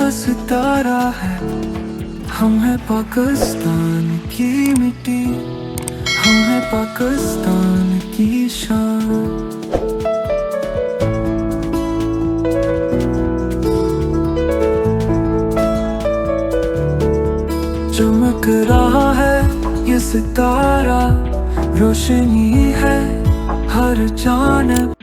का सितारा है, हम है पाकिस्तान की मिट्टी, हम है पाकिस्तान की शान। चमक रहा है ये सितारा, रोशनी है हर जानिब।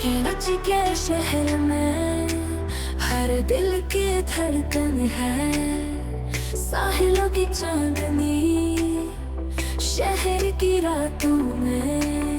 कराची के शहर में हर दिल की धड़कन है, साहिलों की चांदनी शहर की रातों में